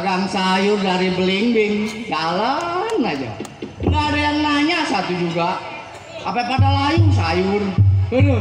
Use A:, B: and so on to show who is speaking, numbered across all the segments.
A: pedagang sayur dari Belimbing jalan aja, nggak ada yang nanya satu juga. Apa pada layu sayur? Aduh.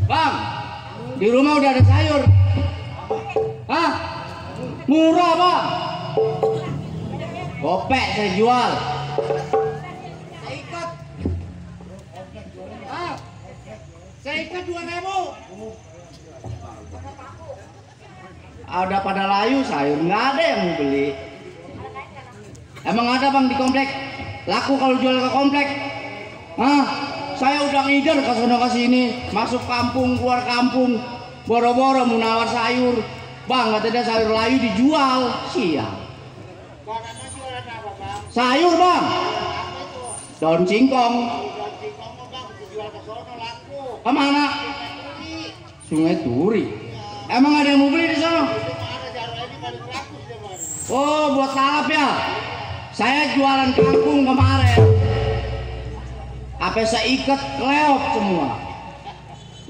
A: Bang, di rumah udah ada sayur. Hah? Murah bang. Gopek saya jual. Saya ikat. Ah, saya ikat 2.000. Ada pada layu sayur, nggak ada yang mau beli. Emang ada bang di komplek? Laku kalau jual ke komplek. Hah? Saya udah ngider ke sana ke sini, masuk kampung, keluar kampung, boro-boro mau nawar sayur. Bang, katanya sayur layu dijual. Siap. Sayur bang, daun singkong. Kemana? Sungai Turi. Emang ada yang mau beli di sana? Oh, buat talap ya. Saya jualan kangkung kemarin. Apa saya ikat leop semua.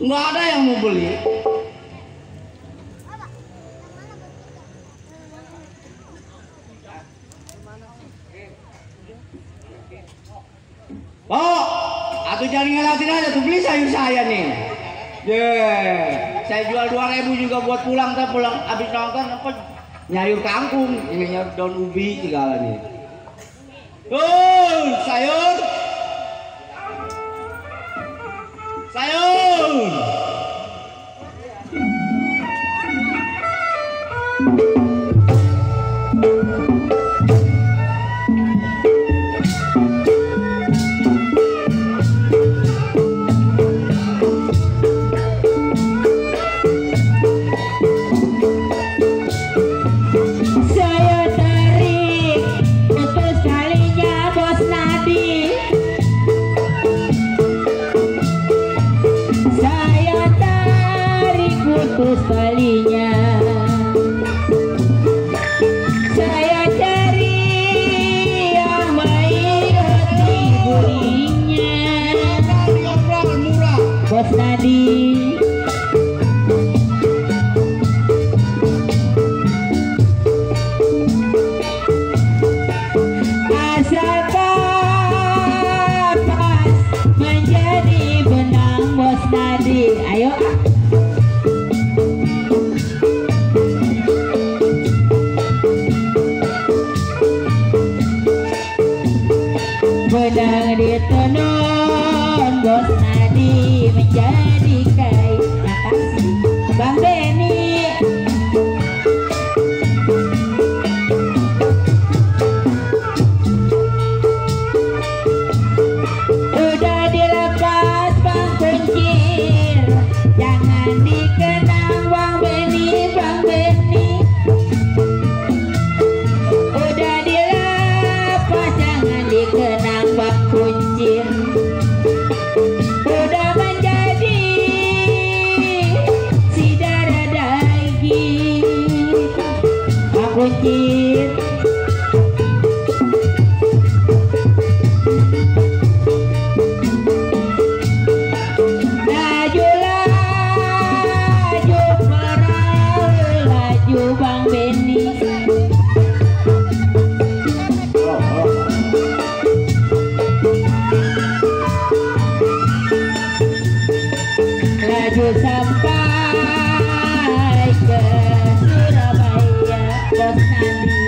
A: Nggak ada yang mau beli. Oh, atau jangan ngelatin aja tuh, beli sayur saya nih. Saya jual 2.000 juga buat pulang, tapi pulang habis nonton apa nyayur kangkung, ini nyayur daun ubi segala nih. Tuh, sayur. Sayur.
B: Sekalinya saya cari yang baik hati burinya. Bos Nadi asal kapas menjadi benang Bos Nadi. Ayo benang ditenun Bos Nadi menjadi kain. Makasih Bang Benny. Udah dilepas Bang Kuncir, jangan dikenang Bang Benny, Bang Benny. Udah dilepas jangan dikenang Bang Kuncir. Udah menjadi si darah daging Bang Kuncir. Laju laju perahu laju Bang Benny. Laju sampai ke Surabaya Bos Nadi.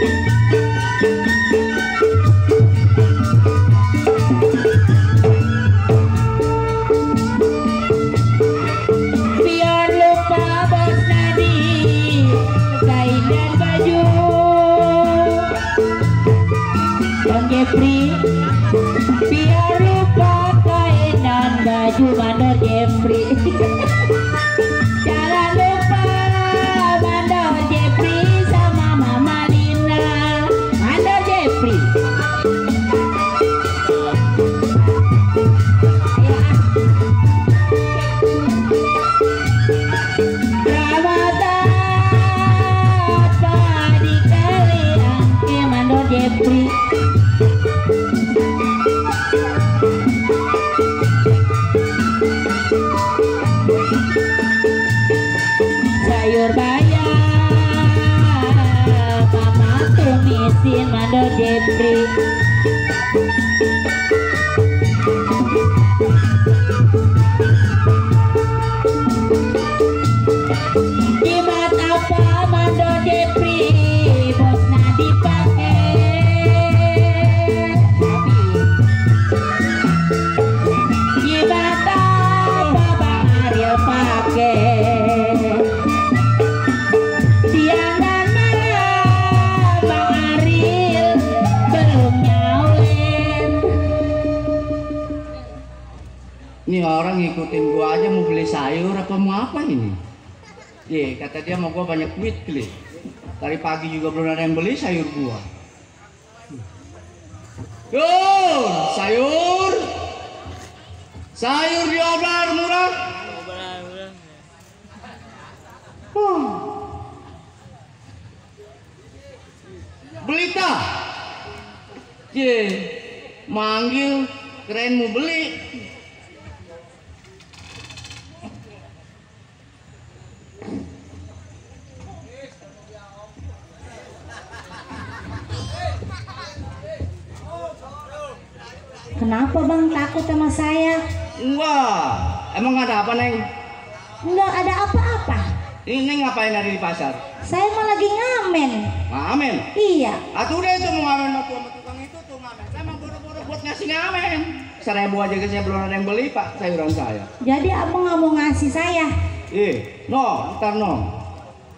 B: Biar lupa Bos Nadi kain dan baju Bang Jeffrey. Biar lupa kain dan baju Mandor Jeffrey. Jangan lupa Mandor Jeffrey sama Mama Lina. Mandor Jeffrey. Ramadan padi kali angke Mandor Jeffrey. Jepri. Jimat apa Mando Jepri bosna dipake. Jimat apa Bang Ariel pake. Siang dan malam Bang Ariel belum nyawin.
A: Ini orang ngikutin gua aja mau beli sayur apa mau apa ini? Ye, kata dia mau gua banyak duit beli. Tadi pagi juga belum ada yang beli sayur gua. Yur, sayur. Sayur dioblar murah. Belita. Ye, manggil keren mau beli.
B: Kenapa Bang takut sama saya?
A: Enggak. Emang ada apa, Neng?
B: Enggak ada apa-apa.
A: Ini Neng ngapain ada di pasar?
B: Saya mah lagi ngamen.
A: Ngamen.
B: Iya.
A: Atuh deh itu mau ngamen sama tukang itu tuh ngamen. Saya emang boro-boro buat ngasih ngamen. 1.000 aja ke saya belum ada yang beli Pak sayuran saya.
B: Jadi abang nggak mau ngasih saya?
A: No, ntar no.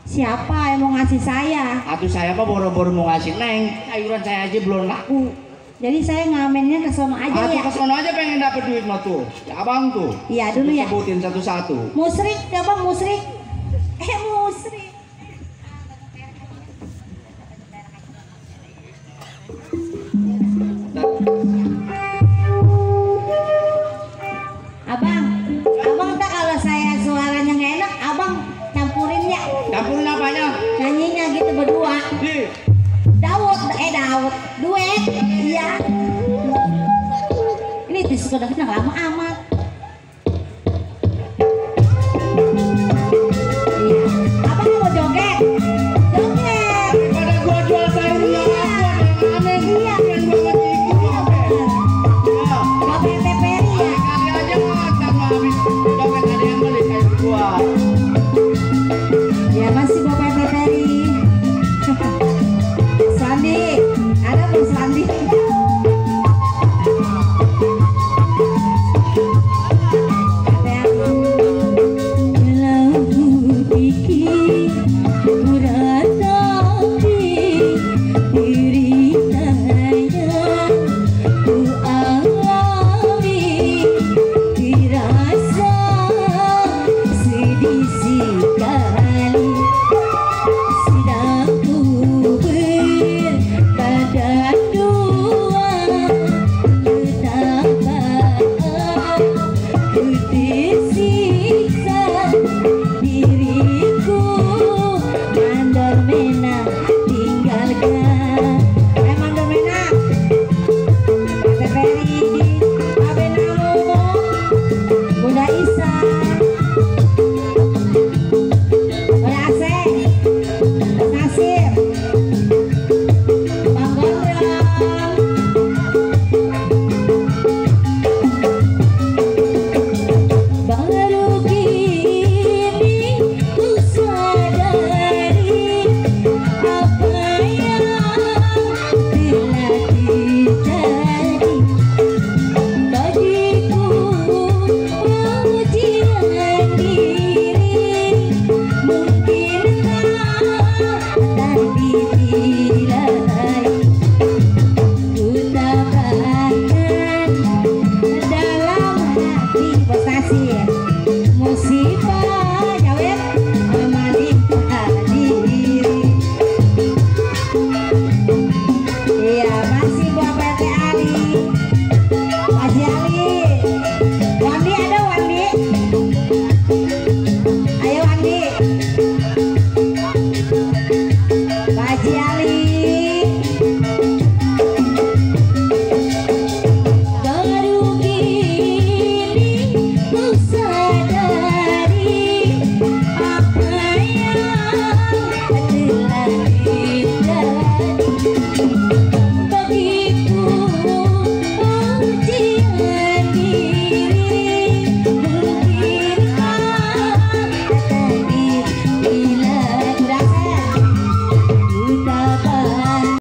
B: Siapa yang mau ngasih saya?
A: Atuh saya apa boro-boro mau ngasih Neng. Sayuran saya aja belum laku.
B: Jadi saya ngamennya ke sono aja
A: Atuh
B: ya?
A: ke sono aja pengen dapet duit mah tuh. Ya abang tuh.
B: Iya dulu ya.
A: Sebutin satu-satu.
B: Musrik ya Bang, musrik. Musrik. Abang tak kalau saya suaranya nggak enak, abang campurin ya.
A: Campurin apanya?
B: Nyanyinya gitu berdua. Daud, duet. Iya. Ini sudah kenal lama amat.